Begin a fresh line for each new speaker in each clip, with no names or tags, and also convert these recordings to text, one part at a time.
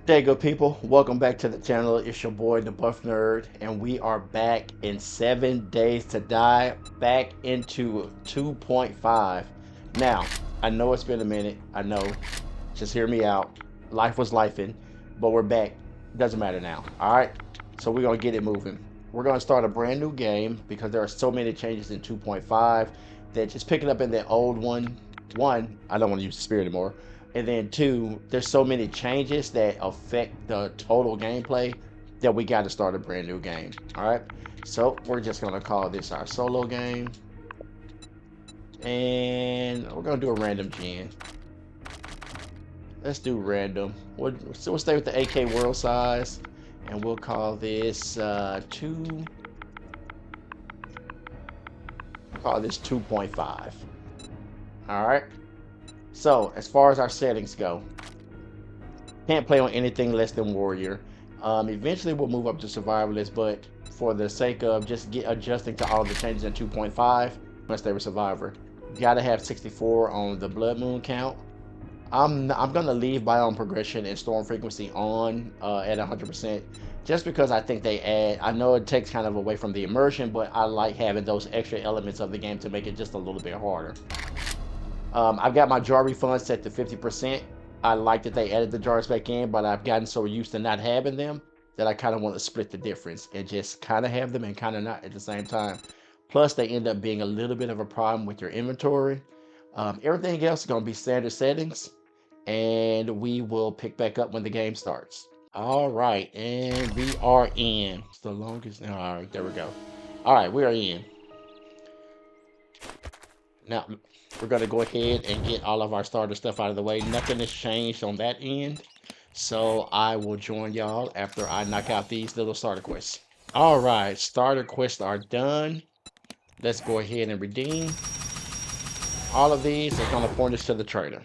Hey, good people, welcome back to the channel. It's your boy, the Buff Nerd, and we are back in 7 days to die, back into 2.5. Now, I know it's been a minute. I know. Just hear me out. Life was lifing, but we're back. Doesn't matter now. All right. So we're gonna get it moving. We're gonna start a brand new game because there are so many changes in 2.5 that just picking up in the old one. One, I don't want to use the spirit anymore. And then two, there's so many changes that affect the total gameplay that we got to start a brand new game. All right. So we're just gonna call this our solo game, and we're gonna do a random gen. Let's do random. We'll stay with the AK world size, and we'll call this two. Call this 2.5. All right. So as far as our settings go, can't play on anything less than warrior. Eventually we'll move up to survivalist, but for the sake of just adjusting to all the changes in 2.5, let's stay with survivor. Gotta have 64 on the blood moon count. I'm gonna leave biome progression and storm frequency on at 100%, just because I think they add. I know it takes kind of away from the immersion, but I like having those extra elements of the game to make it just a little bit harder. I've got my jar refund set to 50%. I like that they added the jars back in, but I've gotten so used to not having them that I kind of want to split the difference and just kind of have them and kind of not at the same time. Plus, they end up being a little bit of a problem with your inventory. Everything else is going to be standard settings, and we will pick back up when the game starts. All right, and we are in. It's the longest. All right, there we go. All right, we are in. Now, we're going to go ahead and get all of our starter stuff out of the way. Nothing has changed on that end. So I will join y'all after I knock out these little starter quests. All right, starter quests are done. Let's go ahead and redeem. All of these are going to point us to the trader.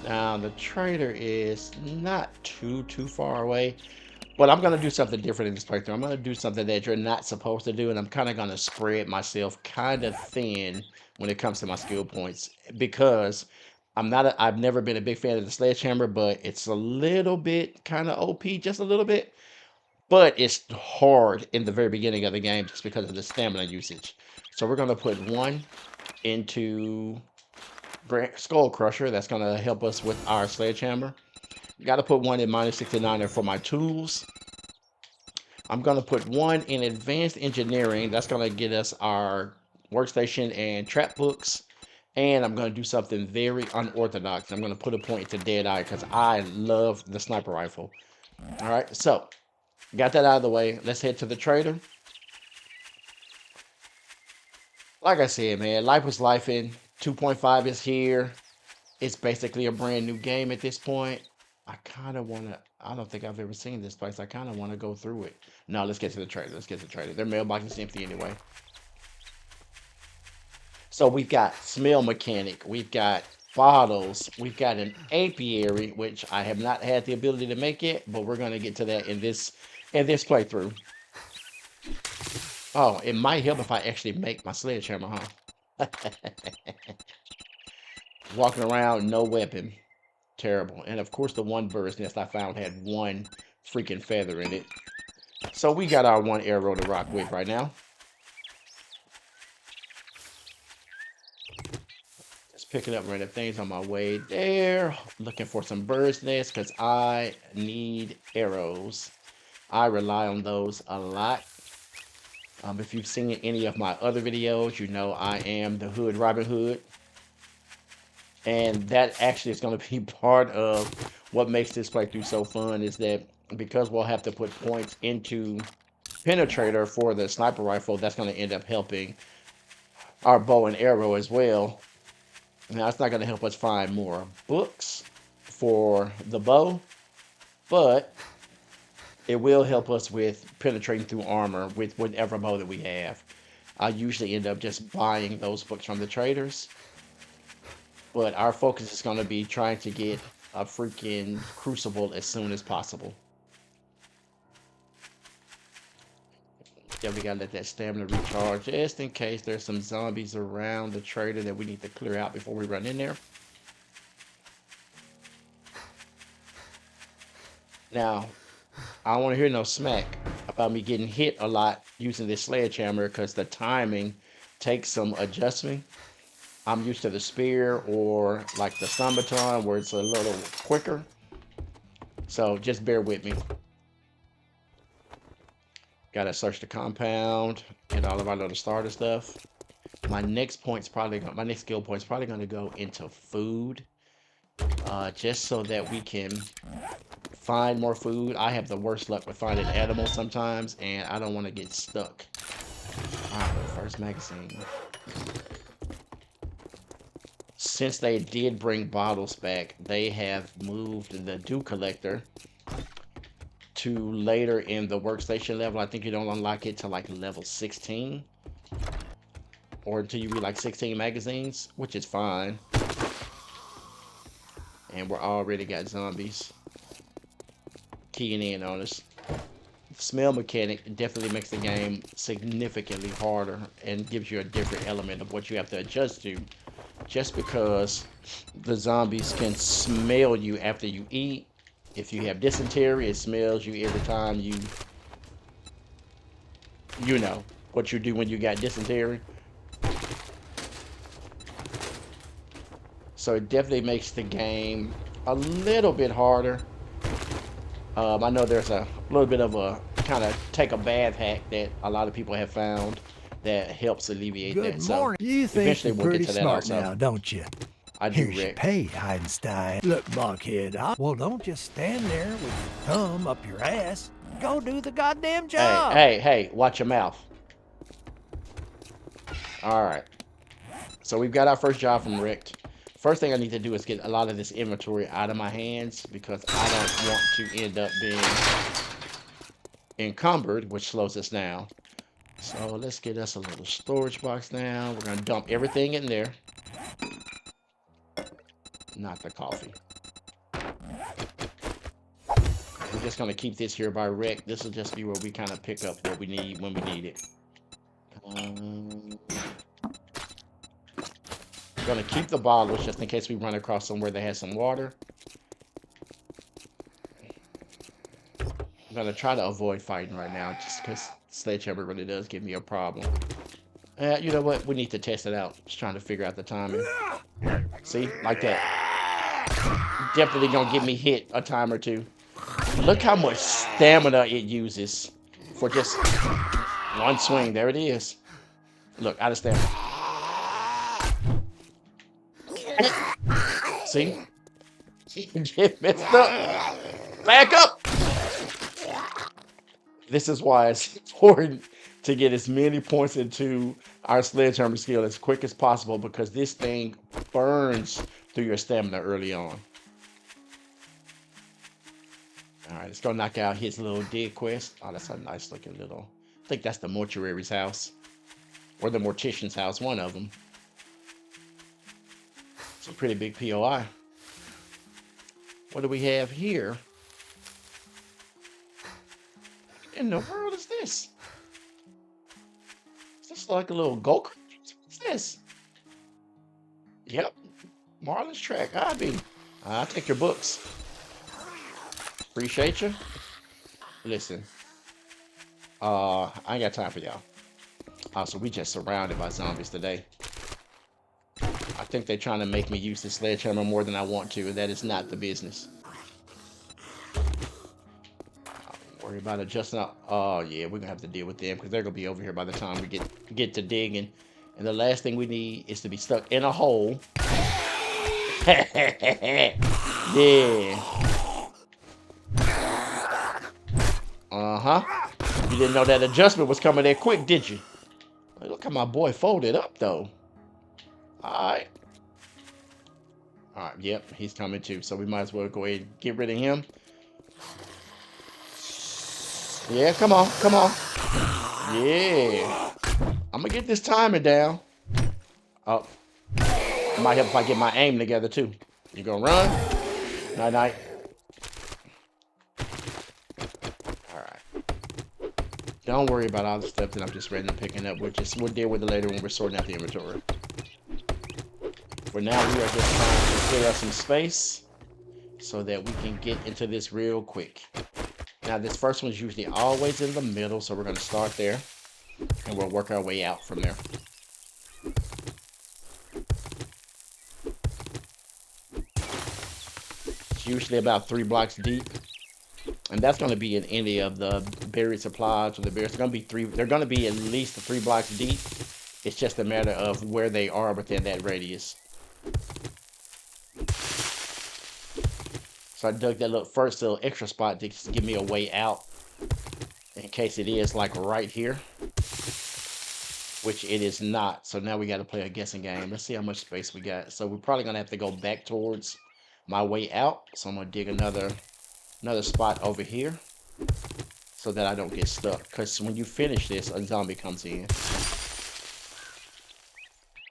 Now, the trader is not too far away. But I'm going to do something different in this playthrough. I'm going to do something that you're not supposed to do, and I'm kind of going to spread myself kind of thin when it comes to my skill points because I've never been a big fan of the Sledgehammer, but it's a little bit kind of OP, just a little bit. But it's hard in the very beginning of the game just because of the stamina usage. So we're going to put one into Skull Crusher. That's going to help us with our Sledgehammer. Got to put one in minus 69 for my tools. I'm going to put one in advanced engineering. That's going to get us our workstation and trap books. And I'm going to do something very unorthodox. I'm going to put a point to Deadeye because I love the sniper rifle. All right, so got that out of the way. Let's head to the trader. Like I said, man, life was life in 2.5 is here. It's basically a brand new game at this point. I kind of want to. I don't think I've ever seen this place. I kind of want to go through it. No, let's get to the trader. Let's get to the trader. Their mailbox is empty anyway. So we've got smell mechanic. We've got bottles. We've got an apiary, which I have not had the ability to make yet, but we're gonna get to that in this playthrough. Oh, it might help if I actually make my sledgehammer, huh? Walking around, no weapon. Terrible. And of course, the one bird's nest I found had one freaking feather in it. So we got our one arrow to rock with right now. Just picking up random things on my way there. Looking for some bird's nests because I need arrows. I rely on those a lot. If you've seen any of my other videos, you know I am the Hood Robin Hood. And that actually is going to be part of what makes this playthrough so fun is that because we'll have to put points into penetrator for the sniper rifle, that's going to end up helping our bow and arrow as well. Now, it's not going to help us find more books for the bow, but it will help us with penetrating through armor with whatever bow that we have. I usually end up just buying those books from the traders, but our focus is going to be trying to get a freaking crucible as soon as possible. Yeah, we gotta let that stamina recharge just in case there's some zombies around the trader that we need to clear out before we run in there. Now, I don't want to hear no smack about me getting hit a lot using this sledgehammer because the timing takes some adjusting. I'm used to the spear or like the stun baton where it's a little quicker. So just bear with me. Gotta search the compound, get all of our little starter stuff. My next skill point's probably gonna go into food, just so that we can find more food. I have the worst luck with finding animals sometimes, and I don't want to get stuck. All right, first magazine. Since they did bring bottles back, they have moved the dew collector to later in the workstation level. I think you don't unlock it to like level 16 or until you read like 16 magazines, which is fine. And we're already got zombies keying in on us. The smell mechanic definitely makes the game significantly harder and gives you a different element of what you have to adjust to, just because the zombies can smell you after you eat. If you have dysentery, it smells you every time you know what you do when you got dysentery. So it definitely makes the game a little bit harder. I know there's a little bit of a kind of take a bath hack that a lot of people have found that helps alleviate that. So
You think
eventually
you're
we'll get
pretty
to that
smart
also.
now, don't you?
I do,
Here's your
Rick.
pay, Einstein. Look, Buckhead, well, don't just stand there with your thumb up your ass. Go do the goddamn job.
Hey, watch your mouth. All right. So we've got our first job from Rick. First thing I need to do is get a lot of this inventory out of my hands because I don't want to end up being encumbered, which slows us down. So let's get us a little storage box now. We're going to dump everything in there. Not the coffee. We're just going to keep this here by Rick. This will just be where we kind of pick up what we need when we need it. Going to keep the bottles just in case we run across somewhere that has some water. I'm going to try to avoid fighting right now just because Sledgehammer really does give me a problem. You know what? We need to test it out. Just trying to figure out the timing. See? Like that. Definitely going to get me hit a time or two. Look how much stamina it uses for just one swing. There it is. Look, out of stamina. See? Get messed up. Back up. This is why it's important to get as many points into our sledgehammer skill as quick as possible, because this thing burns through your stamina early on. All right, let's go knock out his little dig quest. Oh, that's a nice looking little... I think that's the mortuary's house. Or the mortician's house, one of them. It's a pretty big POI. What do we have here? What in the world is this? Is this like a little go-kart? What's this? Yep. Marlin's track. I'll take your books. Appreciate you. Listen. I ain't got time for y'all. So we just surrounded by zombies today. I think they're trying to make me use the sledgehammer more than I want to, and that is not the business. Don't worry about adjusting out. Oh yeah, we're gonna have to deal with them because they're gonna be over here by the time we get to digging. And the last thing we need is to be stuck in a hole. Yeah. You didn't know that adjustment was coming that quick, did you? Look how my boy folded up, though. Alright. Alright, yep, he's coming too. So we might as well go ahead and get rid of him. Yeah, come on. Yeah. I'm gonna get this timing down. Oh. It might help if I get my aim together, too. You gonna run? Night-night. Don't worry about all the stuff that I'm just randomly picking up. We'll deal with it later when we're sorting out the inventory. For now, we are just trying to clear up some space so that we can get into this real quick. Now, this first one's usually always in the middle, so we're going to start there. And we'll work our way out from there. It's usually about 3 blocks deep. And that's going to be in any of the buried supplies or the buried. It's going to be they're going to be at least 3 blocks deep. It's just a matter of where they are within that radius. So I dug that first little extra spot to just give me a way out. In case it is like right here. Which it is not. So now we got to play a guessing game. Let's see how much space we got. So we're probably going to have to go back towards my way out. So I'm going to dig another spot over here. So that I don't get stuck. Because when you finish this, a zombie comes in.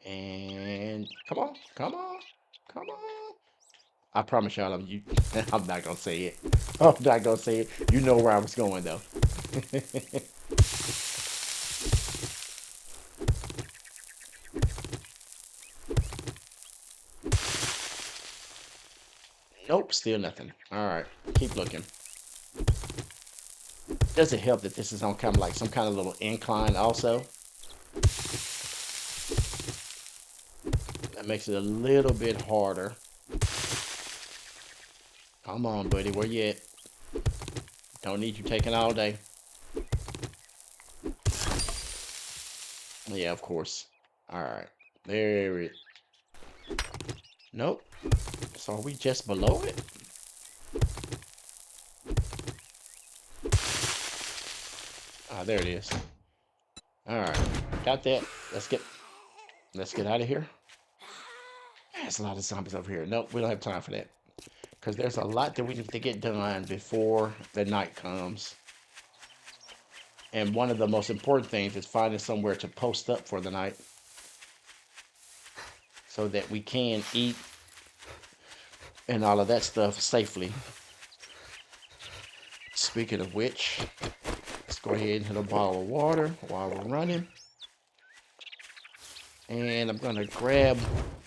And come on. Come on. Come on. I promise y'all, I'm not going to say it. I'm not going to say it. You know where I was going, though. Nope, still nothing. Alright, keep looking. Does it help that this is on kind of like some kind of little incline also? That makes it a little bit harder. Come on, buddy, where you at? Don't need you taking all day. Yeah, of course. Alright, there it is. Nope. So are we just below it? Ah, there it is. Alright. Got that. Let's get out of here. There's a lot of zombies over here. Nope, we don't have time for that. Because there's a lot that we need to get done before the night comes. And one of the most important things is finding somewhere to post up for the night. So that we can eat and all of that stuff safely. Speaking of which, let's go ahead and hit a bottle of water while we're running. And I'm going to grab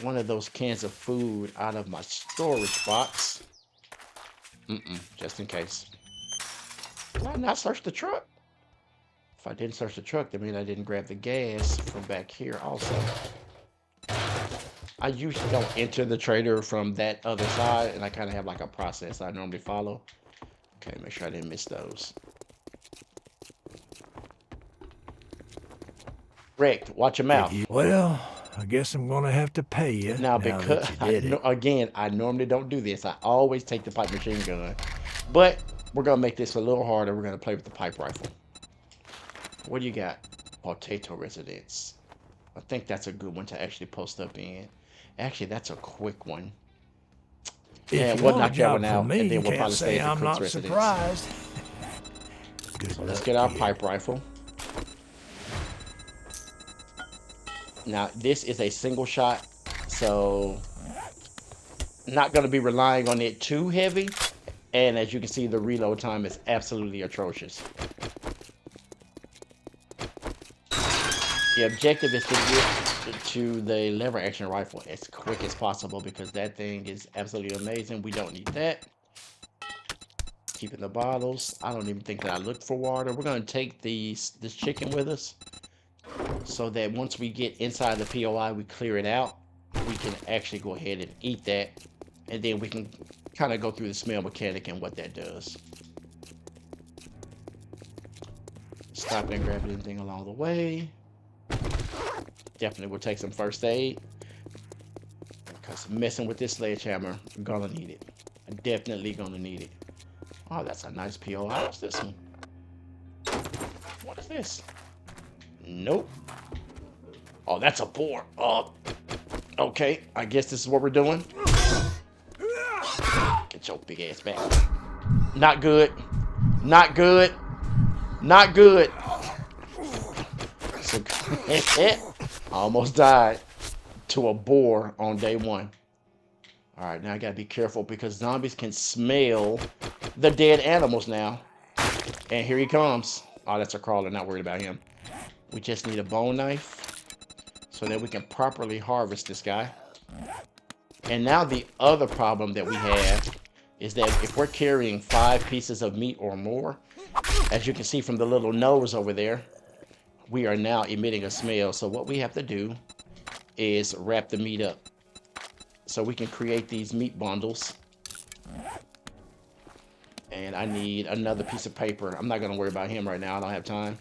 one of those cans of food out of my storage box. Just in case. Did I not search the truck? If I didn't search the truck, that means I didn't grab the gas from back here also. I usually don't enter the trader from that other side, and I kind of have like a process I normally follow. Okay, make sure I didn't miss those. Wrecked, watch your mouth.
Well, I guess I'm gonna have to pay you
Now because, again, I normally don't do this. I always take the pipe machine gun. But we're going to make this a little harder. We're going to play with the pipe rifle. What do you got? Potato residence. I think that's a good one to actually post up in. Actually, that's a quick one. Yeah, we'll knock that one out, and then we'll probably stay at the cook's residence. So let's get our pipe rifle. Now, this is a single shot, so not going to be relying on it too heavy. And as you can see, the reload time is absolutely atrocious. The objective is to get to the lever action rifle as quick as possible because that thing is absolutely amazing. We don't need that. Keeping the bottles. I don't even think that I looked for water. We're going to take this chicken with us so that once we get inside the POI, we clear it out. We can actually go ahead and eat that. And then we can kind of go through the smell mechanic and what that does. Stop and grab anything along the way. Definitely will take some first aid. Because messing with this sledgehammer, I'm gonna need it. I'm definitely gonna need it. Oh, that's a nice POI. What's this one? What is this? Nope. Oh, that's a boar. Oh, okay. I guess this is what we're doing. Get your big ass back. Not good. Not good. Not good. So, almost died to a boar on day one. Alright, now I gotta be careful because zombies can smell the dead animals now. And here he comes. Oh, that's a crawler. Not worried about him. We just need a bone knife so that we can properly harvest this guy. And now the other problem that we have is that if we're carrying 5 pieces of meat or more, as you can see from the little nose over there, we are now emitting a smell. So what we have to do is wrap the meat up so we can create these meat bundles. And I need another piece of paper. I'm not going to worry about him right now. I don't have time.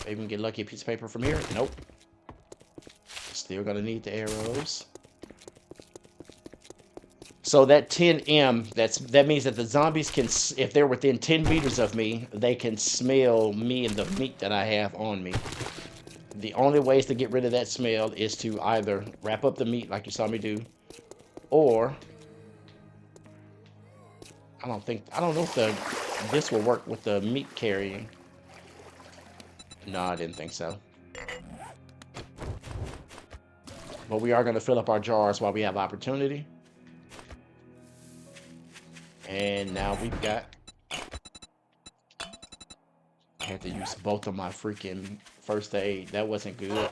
Maybe we can get lucky a piece of paper from here. Nope. Still going to need the arrows. So that 10M, that means that the zombies can, if they're within 10 meters of me, they can smell me and the meat that I have on me. The only ways to get rid of that smell is to either wrap up the meat like you saw me do, or I don't know if this will work with the meat carrying. No, I didn't think so. But we are going to fill up our jars while we have opportunity. And now we've got... I had to use both of my freaking first aid. That wasn't good.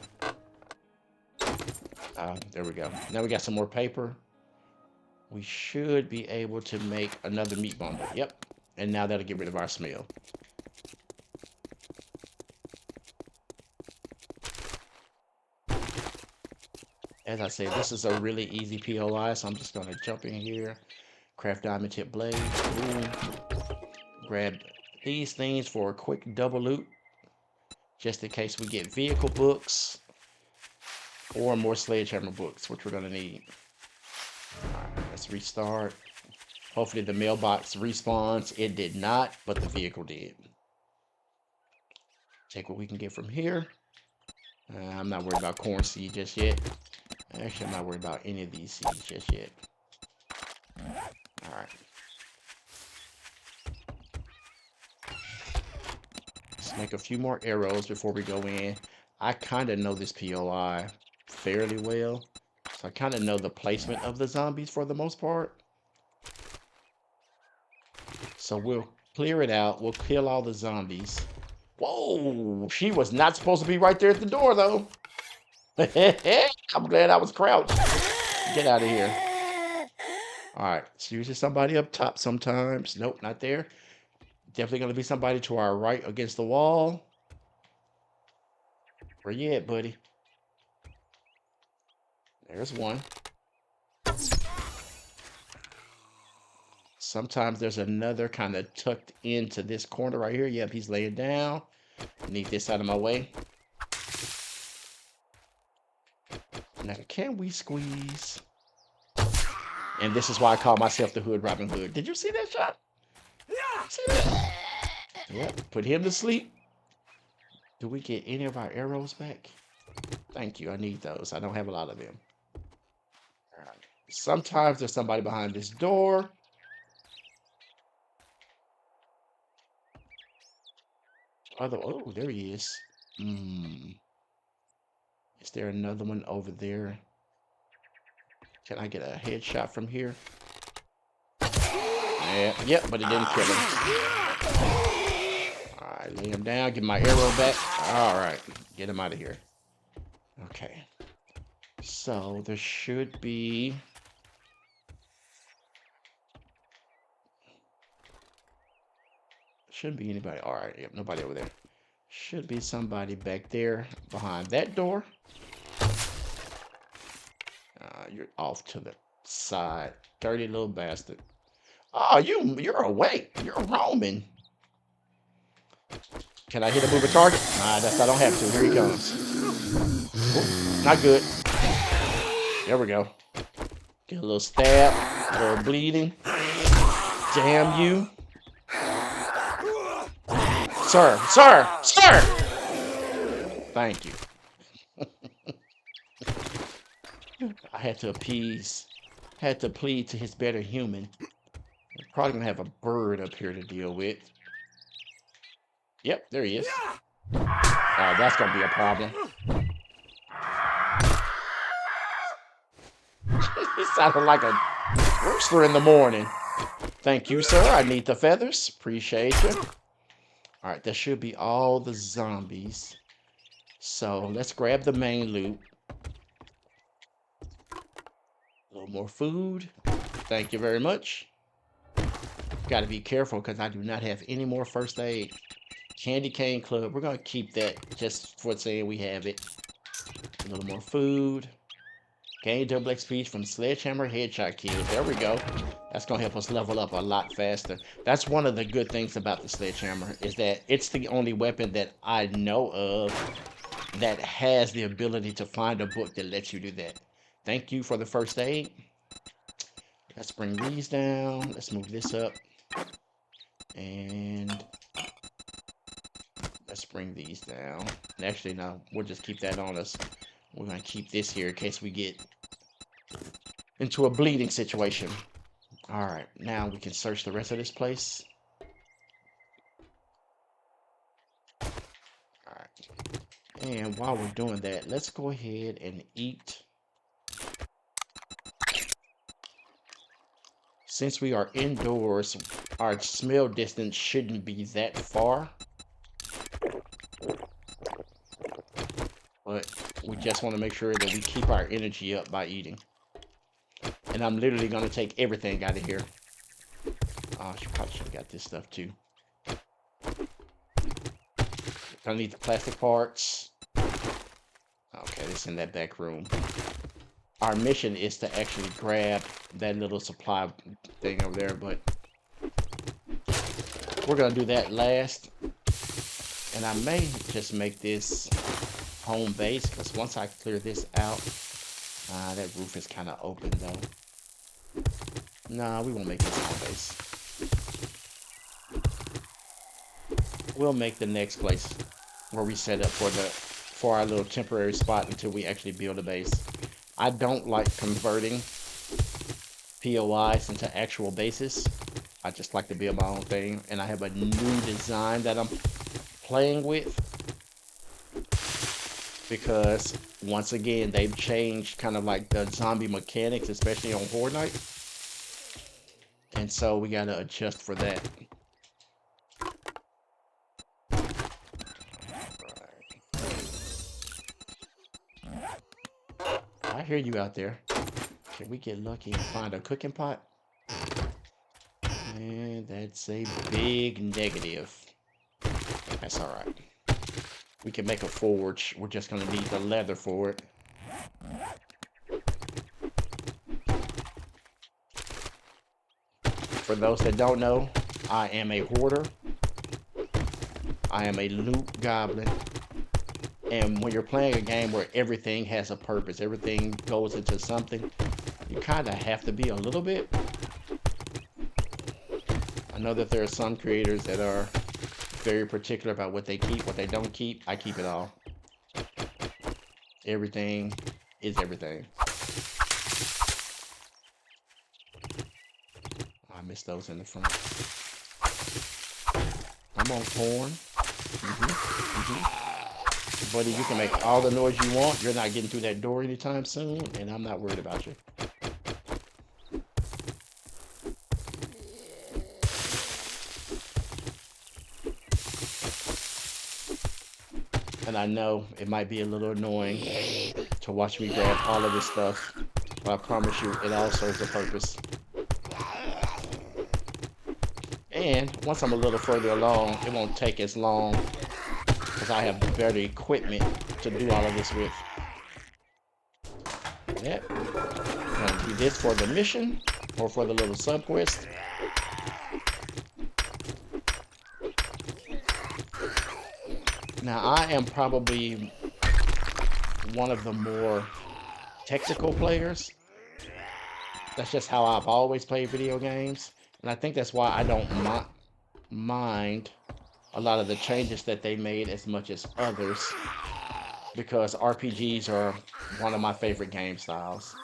There we go. Now we got some more paper. We should be able to make another meat bundle. Yep. And now that'll get rid of our smell. As I said, this is a really easy POI, so I'm just going to jump in here. Craft diamond tip blade. Boom. Grab these things for a quick double loot. Just in case we get vehicle books or more sledgehammer books, which we're going to need. Alright, let's restart. Hopefully the mailbox respawns. It did not, but the vehicle did. Take what we can get from here. I'm not worried about corn seed just yet. Actually, I'm not worried about any of these seeds just yet. Alright. Let's make a few more arrows before we go in. I kind of know this POI fairly well. So I kind of know the placement of the zombies for the most part. So we'll clear it out. We'll kill all the zombies. Whoa! She was not supposed to be right there at the door, though. I'm glad I was crouched. Get out of here. Alright, it's usually somebody up top sometimes. Nope, not there. Definitely going to be somebody to our right against the wall. Where you at, buddy? There's one. Sometimes there's another kind of tucked into this corner right here. Yep, he's laying down. Need this out of my way. Now, can we squeeze? And this is why I call myself the Hood Robin Hood. Did you see that shot? See that? Yep, put him to sleep. Do we get any of our arrows back? Thank you, I need those. I don't have a lot of them. All right. Sometimes there's somebody behind this door. Oh, there he is. Is there another one over there? Can I get a headshot from here? Yeah, yep, but it didn't kill him. Alright, lay him down, get my arrow back. Alright, get him out of here. Okay. So, there should be... Shouldn't be anybody. Alright, yep, nobody over there. Should be somebody back there behind that door. You're off to the side. Dirty little bastard. Oh, you're awake. You're roaming. Can I hit a moving target? Nah, I don't have to. Here he comes. Ooh, not good. There we go. Get a little stab. A little bleeding. Damn you. Sir. Thank you. I had to appease. Had to plead to his better human. Probably gonna have a bird up here to deal with. Yep, there he is. Oh, that's gonna be a problem. He sounded like a rooster in the morning. Thank you, sir. I need the feathers. Appreciate you. Alright, that should be all the zombies. So, let's grab the main loot. little more food. Thank you very much. Got to be careful because I do not have any more first aid. Candy cane club. We're going to keep that just for saying we have it. A little more food. Gain double XP from Sledgehammer headshot kill. There we go. That's going to help us level up a lot faster. That's one of the good things about the Sledgehammer is that it's the only weapon that I know of that has the ability to find a book that lets you do that. Thank you for the first aid. Let's bring these down. Let's move this up. And let's bring these down. Actually, no, we'll just keep that on us. We're going to keep this here in case we get into a bleeding situation. All right, now we can search the rest of this place. All right. And while we're doing that, let's go ahead and eat. Since we are indoors, our smell distance shouldn't be that far. But we just want to make sure that we keep our energy up by eating. And I'm literally going to take everything out of here. Oh, she probably should have got this stuff too. Gonna need the plastic parts. Okay, it's in that back room. Our mission is to actually grab that little supply thing over there, but we're gonna do that last. And I may just make this home base, because once I clear this out, that roof is kind of open though. Nah, we won't make this home base. We'll make the next place where we set up for our little temporary spot until we actually build a base. I don't like converting POIs into actual bases. I just like to build my own thing, and I have a new design that I'm playing with because once again they've changed kind of like the zombie mechanics, especially on Horde Night, and so we gotta adjust for that. I hear you out there. Can we get lucky and find a cooking pot? And that's a big negative. That's all right. We can make a forge. We're just gonna need the leather for it. For those that don't know, I am a hoarder. I am a loot goblin. And when you're playing a game where everything has a purpose, everything goes into something, you kind of have to be a little bit. I know that there are some creators that are very particular about what they keep, what they don't keep. I keep it all. Everything is everything. I missed those in the front. I'm on corn. Buddy, you can make all the noise you want. You're not getting through that door anytime soon, and I'm not worried about you. And I know it might be a little annoying to watch me grab all of this stuff, but I promise you, it all serves a purpose. And once I'm a little further along, it won't take as long because I have better equipment to do all of this with. Yep. I'm gonna do this for the mission or for the little sub quest. Now, I am probably one of the more technical players. That's just how I've always played video games. And I think that's why I don't mind a lot of the changes that they made as much as others. Because RPGs are one of my favorite game styles.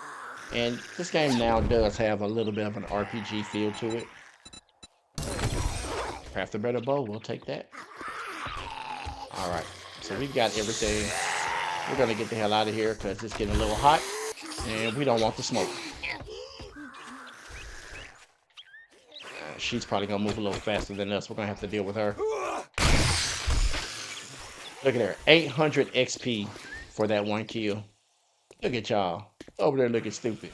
And this game now does have a little bit of an RPG feel to it. Craft a better bow, we'll take that. Alright, so we've got everything. We're going to get the hell out of here because it's getting a little hot. And we don't want the smoke. She's probably going to move a little faster than us. We're going to have to deal with her. Look at her. 800 XP for that one kill. Look at y'all. Over there looking stupid.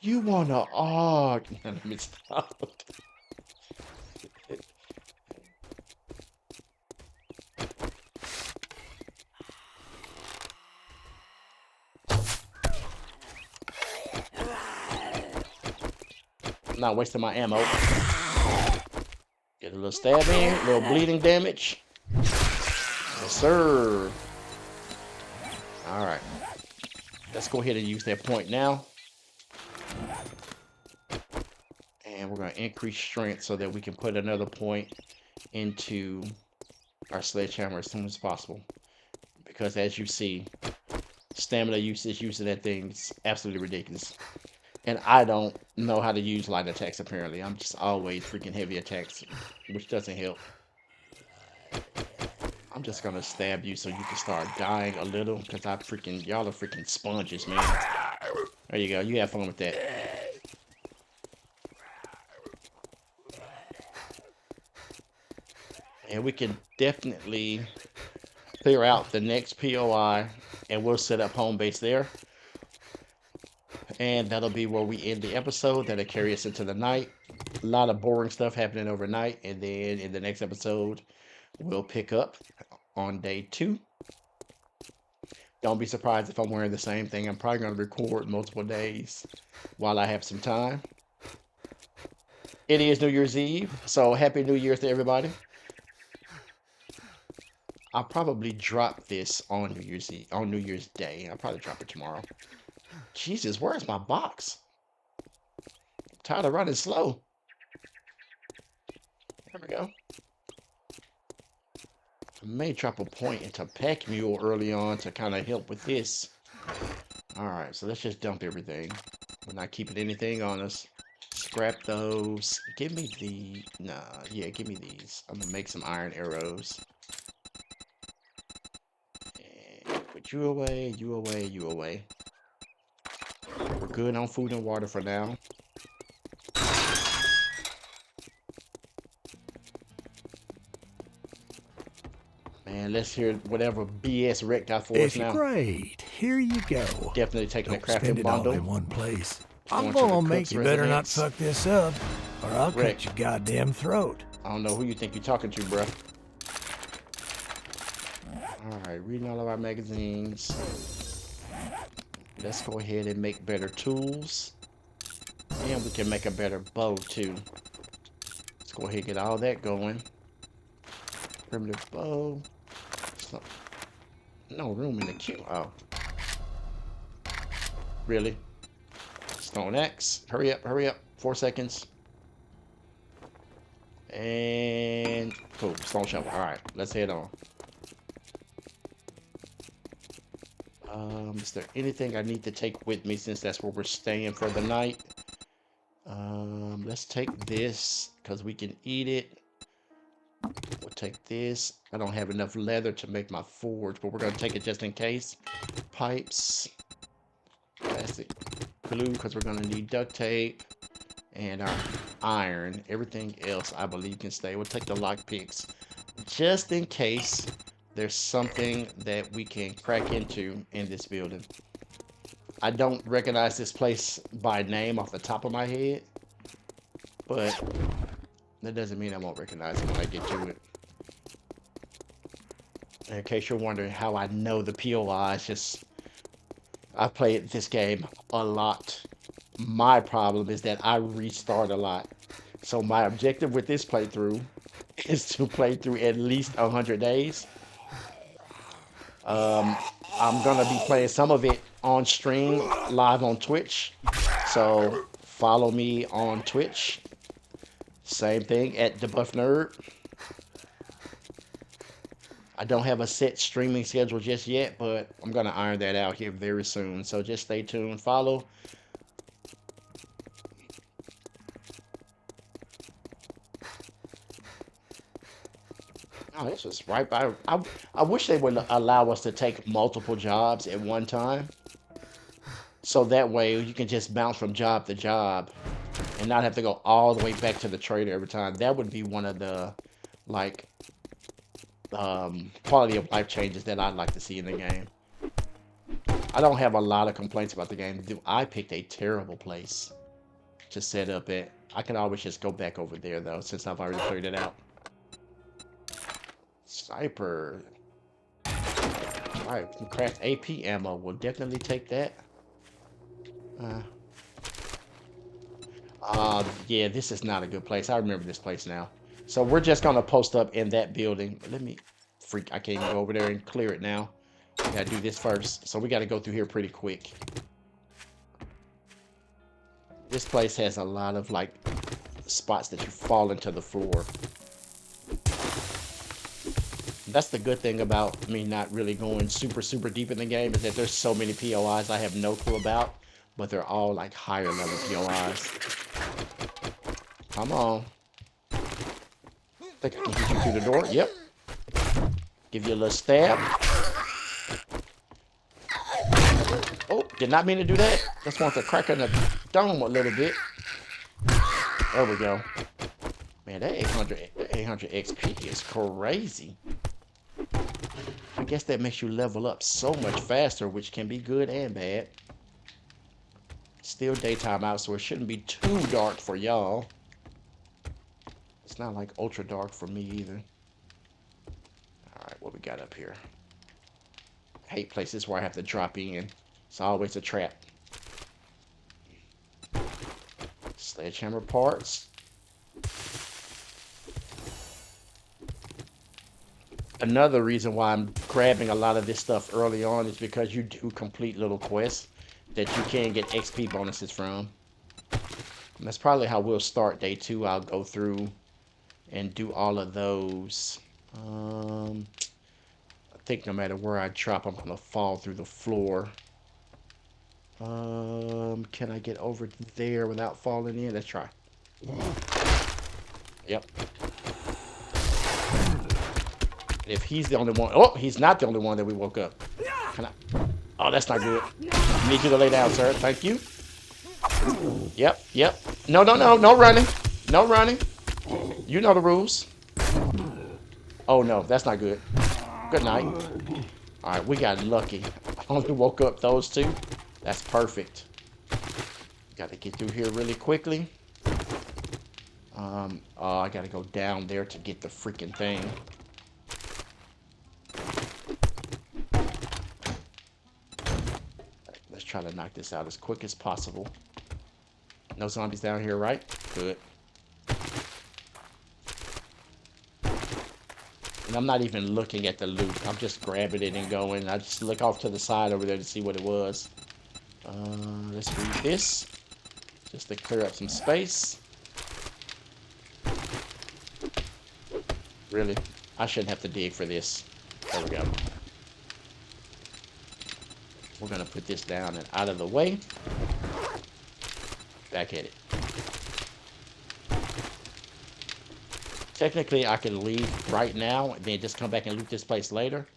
You wanna argue? Let me stop. I'm not wasting my ammo. Get a little stabbing, a little bleeding damage. Yes, sir. All right. Let's go ahead and use that point now. And we're going to increase strength so that we can put another point into our sledgehammer as soon as possible. Because as you see, stamina usage using that thing is absolutely ridiculous. And I don't know how to use light attacks, apparently. I'm just always freaking heavy attacks, which doesn't help. I'm just gonna stab you so you can start dying a little, because y'all are freaking sponges, man. There you go. You have fun with that. And we can definitely clear out the next POI, and we'll set up home base there. And that'll be where we end the episode. That'll carry us into the night. A lot of boring stuff happening overnight. And then in the next episode, we'll pick up on day 2. Don't be surprised if I'm wearing the same thing. I'm probably going to record multiple days while I have some time. It is New Year's Eve, so Happy New Year's to everybody. I'll probably drop this on New Year's Eve, on New Year's Day. I'll probably drop it tomorrow. Jesus, where's my box? I'm tired of running slow. There we go. I may drop a point into Pack Mule early on to kind of help with this. Alright, so let's just dump everything. We're not keeping anything on us. Scrap those. Give me the... Nah, yeah, give me these. I'm gonna make some iron arrows. And put you away, you away, you away. We're good on food and water for now. Man, let's hear whatever BS Rick got for us now.
Great. Here you go.
Definitely taking a
Don't spend
crafting
it all
bundle.
in one place.
Going
I'm
to the
gonna make
cook's
you better not
residence.
fuck this up, or I'll
Rick.
cut your goddamn throat.
I don't know who you think you're talking to, bruh. Alright, reading all of our magazines. Let's go ahead and make better tools. And we can make a better bow, too. Let's go ahead and get all that going. Primitive bow. No room in the queue. Oh. Really? Stone axe. Hurry up, hurry up. 4 seconds. And cool. Stone shovel. Alright, let's head on. Is there anything I need to take with me since that's where we're staying for the night? Let's take this because we can eat it. We'll take this. I don't have enough leather to make my forge, but we're going to take it just in case. Pipes. Plastic glue because we're going to need duct tape. And our iron. Everything else I believe can stay. We'll take the lockpicks just in case there's something that we can crack into in this building. I don't recognize this place by name off the top of my head, but that doesn't mean I won't recognize it when I get to it. In case you're wondering how I know the POI, it's just I've played this game a lot. My problem is that I restart a lot. So my objective with this playthrough is to play through at least 100 days. I'm gonna be playing some of it on stream live on Twitch, so follow me on Twitch. Same thing at the Buff Nerd. I don't have a set streaming schedule just yet, but I'm gonna iron that out here very soon, so just stay tuned. Follow. Oh, this was right by. I wish they would allow us to take multiple jobs at one time. So that way you can just bounce from job to job and not have to go all the way back to the trader every time. That would be one of the, like, quality of life changes that I'd like to see in the game. I don't have a lot of complaints about the game. I picked a terrible place. to set up at. I can always just go back over there, though, since I've already cleared it out. Sniper. Alright, we can craft AP ammo. We'll definitely take that. Yeah, this is not a good place. I remember this place now. So we're just gonna post up in that building. Let me freak. I can't even go over there and clear it now. We gotta do this first. So we gotta go through here pretty quick. This place has a lot of like spots that you fall into the floor. That's the good thing about me not really going super deep in the game, is that there's so many POIs I have no clue about, but they're all like higher level POIs. Come on. Think I can get you through the door? Yep. Give you a little stab. Oh, did not mean to do that. Just want to crack in the dome a little bit. There we go. Man, that 800 XP is crazy. I guess that makes you level up so much faster, which can be good and bad. Still daytime out, so it shouldn't be too dark for y'all. It's not like ultra dark for me either. Alright, what we got up here? I hate places where I have to drop in. It's always a trap. Sledgehammer parts. Another reason why I'm grabbing a lot of this stuff early on is because you do complete little quests that you can get XP bonuses from. And that's probably how we'll start day 2. I'll go through and do all of those. I think no matter where I drop, I'm gonna fall through the floor. Can I get over there without falling in? Let's try. Yep. If he's the only one, oh, he's not the only one that we woke up. Can I? Oh, that's not good. I need you to lay down, sir. Thank you. Yep. No running. No running. You know the rules. Oh no, that's not good. Good night. All right, we got lucky. I only woke up those 2. That's perfect. Got to get through here really quickly. Oh, I got to go down there to get the freaking thing. Let's try to knock this out as quick as possible. No zombies down here, right? Good. And I'm not even looking at the loot. I'm just grabbing it and going. I just look off to the side over there to see what it was. Let's read this. Just to clear up some space. Really? I shouldn't have to dig for this. There we go. We're going to put this down and out of the way. Back at it. Technically, I can leave right now and then just come back and loot this place later.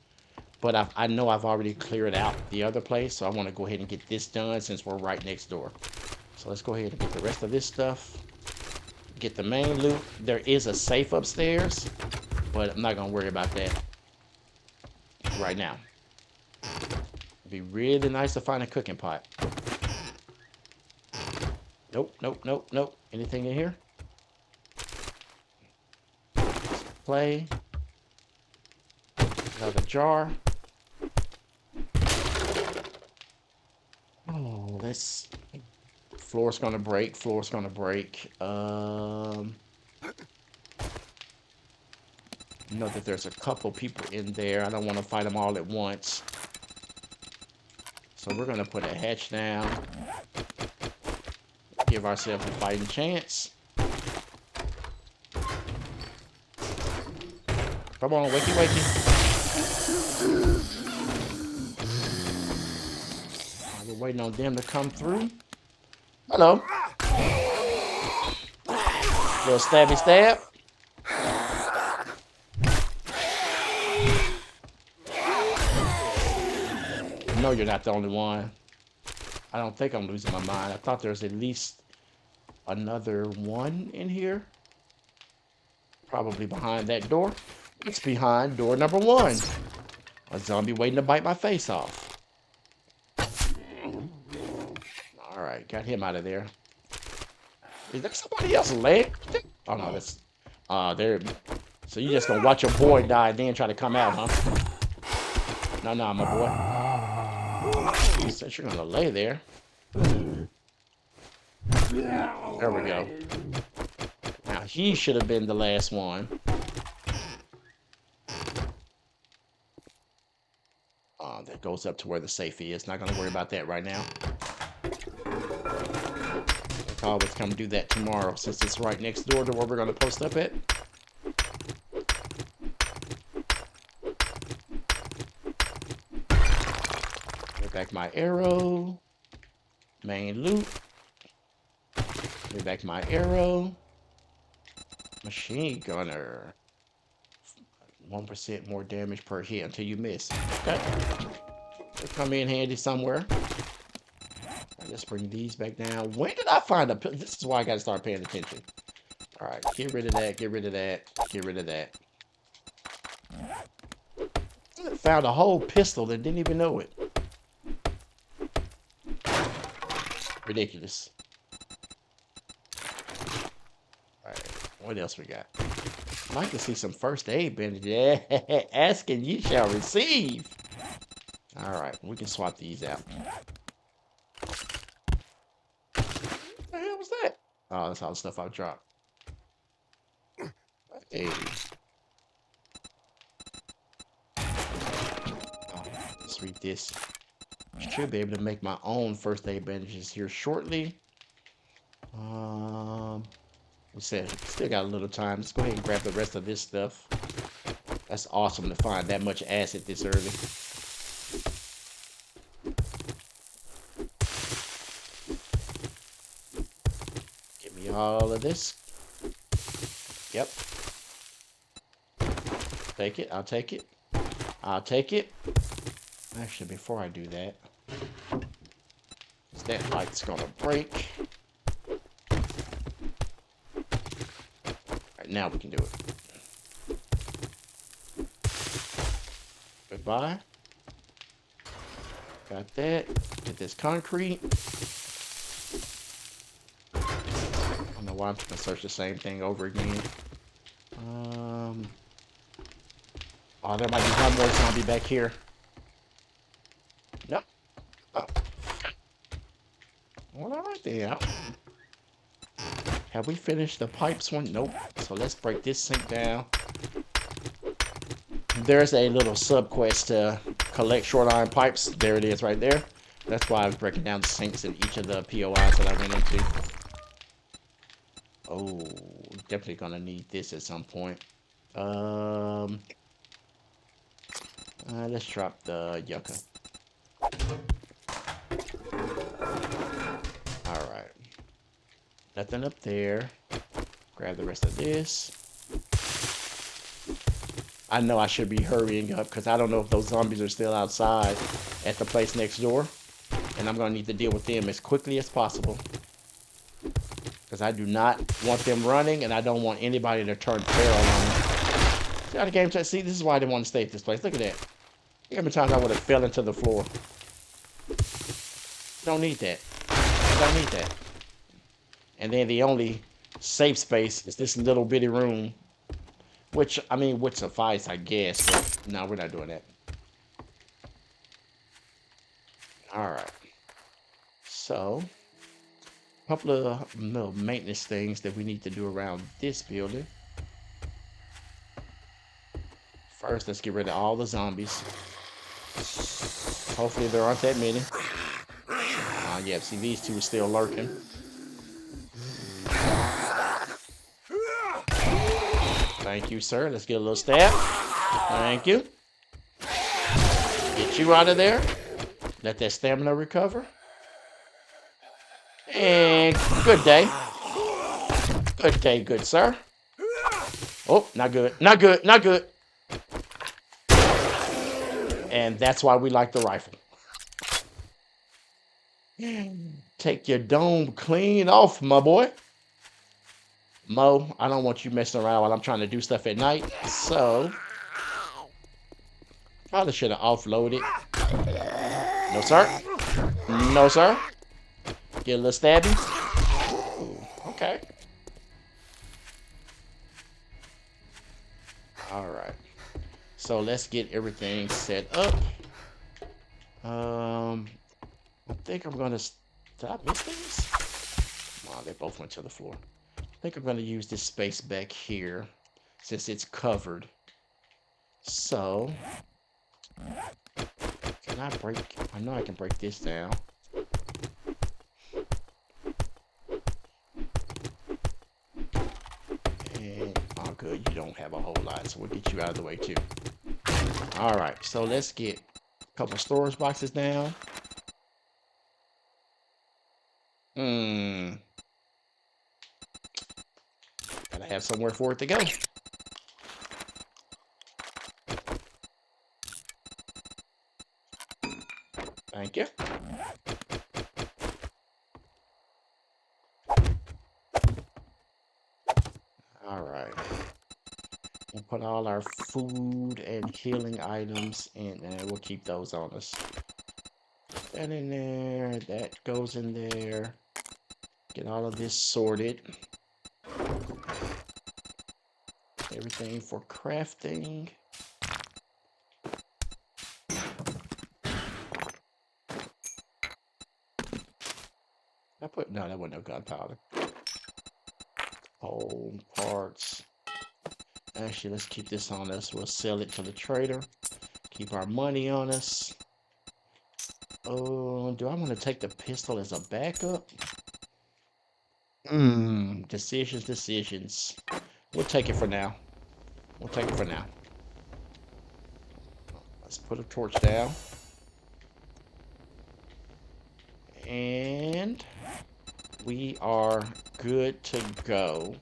But I know I've already cleared out the other place, so I want to go ahead and get this done since we're right next door. So let's go ahead and get the rest of this stuff. Get the main loot. There is a safe upstairs, but I'm not going to worry about that right now. It'd be really nice to find a cooking pot. Nope. Anything in here? Play. Another jar. Oh, this floor's gonna break. Know that there's a couple people in there. I don't want to fight them all at once. So we're gonna put a hatch down. Give ourselves a fighting chance. Come on, wakey. We're waiting on them to come through. Hello. Little stabby stab. No, you're not the only one. I don't think I'm losing my mind. I thought there was at least another one in here. Probably behind that door. It's behind door number 1. A zombie waiting to bite my face off. Alright, got him out of there. Is that somebody else's leg? Oh no, that's there. So you just gonna watch your boy die and then try to come out, huh? No, no, my boy. Since you're gonna lay there. There we go. Now he should have been the last one. That goes up to where the safe is. Not gonna worry about that right now. I'll always come do that tomorrow since it's right next door to where we're gonna post up at. Get back my arrow. Main loot. Get back my arrow. Machine gunner. 1% more damage per hit until you miss. Okay. It'll come in handy somewhere. Let's bring these back down. When did I find a... This is why I got to start paying attention. Alright, get rid of that, get rid of that, get rid of that. I found a whole pistol and didn't even know it. Ridiculous. Alright, what else we got? I'd like to see some first aid bandages. Yeah, asking you shall receive. Alright, we can swap these out. What the hell was that? Oh, that's all the stuff I dropped. Hey. Oh, let's read this. Should be able to make my own first aid bandages here shortly. We said still got a little time. Let's go ahead and grab the rest of this stuff. That's awesome to find that much acid this early. Give me all of this. Yep. Take it. I'll take it. I'll take it. Actually, before I do that, that light's gonna break. Alright, now we can do it. Goodbye. Got that. Get this concrete. I don't know why I'm just gonna search the same thing over again. Oh, there might be one more zombie back here. Nope. Oh. Well, all right then. Have we finished the pipes one? Nope. So let's break this sink down. There's a little sub quest to collect short iron pipes. There it is right there. That's why I was breaking down the sinks in each of the POIs that I went into. Oh, definitely gonna need this at some point. Let's drop the yucca. Alright. Nothing up there. Grab the rest of this. I know I should be hurrying up because I don't know if those zombies are still outside at the place next door. And I'm going to need to deal with them as quickly as possible. Because I do not want them running and I don't want anybody to turn feral on me. See how the game chat? See, this is why I didn't want to stay at this place. Look at that. Look how many times I would have fell into the floor. Don't need that. Don't need that. And then the only safe space is this little bitty room. Which, I mean, would suffice, I guess. But no, we're not doing that. Alright. So, a couple of little maintenance things that we need to do around this building. First, let's get rid of all the zombies. Hopefully there aren't that many. Yeah, see, these two are still lurking. Thank you, sir. Let's get a little stab. Thank you. Get you out of there. Let that stamina recover. And good day. Good day, good sir. Oh, not good. Not good. Not good. And that's why we like the rifle. Take your dome clean off, my boy. Mo, I don't want you messing around while I'm trying to do stuff at night. So, probably should have offloaded. No, sir. No, sir. Get a little stabby. Okay. All right. So let's get everything set up. I think I'm gonna. Did I miss these? Wow, they both went to the floor. I think I'm gonna use this space back here since it's covered. So, can I break? I know I can break this down. And, oh good, you don't have a whole lot, so we'll get you out of the way too. All right, so let's get a couple storage boxes down. Gotta have somewhere for it to go. Thank you. All right. We'll put all our food and healing items in, and we'll keep those on us. Put that in there. That goes in there. Get all of this sorted. Everything for crafting. No, that wasn't no gunpowder. Whole parts. Actually, let's keep this on us. We'll sell it to the trader. Keep our money on us. Oh, do I want to take the pistol as a backup? Decisions. We'll take it for now. Let's put a torch down. And we are good to go.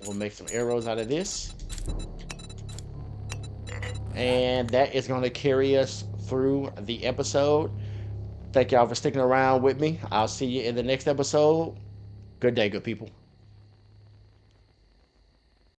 We'll make some arrows out of this. And that is going to carry us through the episode. Thank y'all for sticking around with me. I'll see you in the next episode. Good day, good people.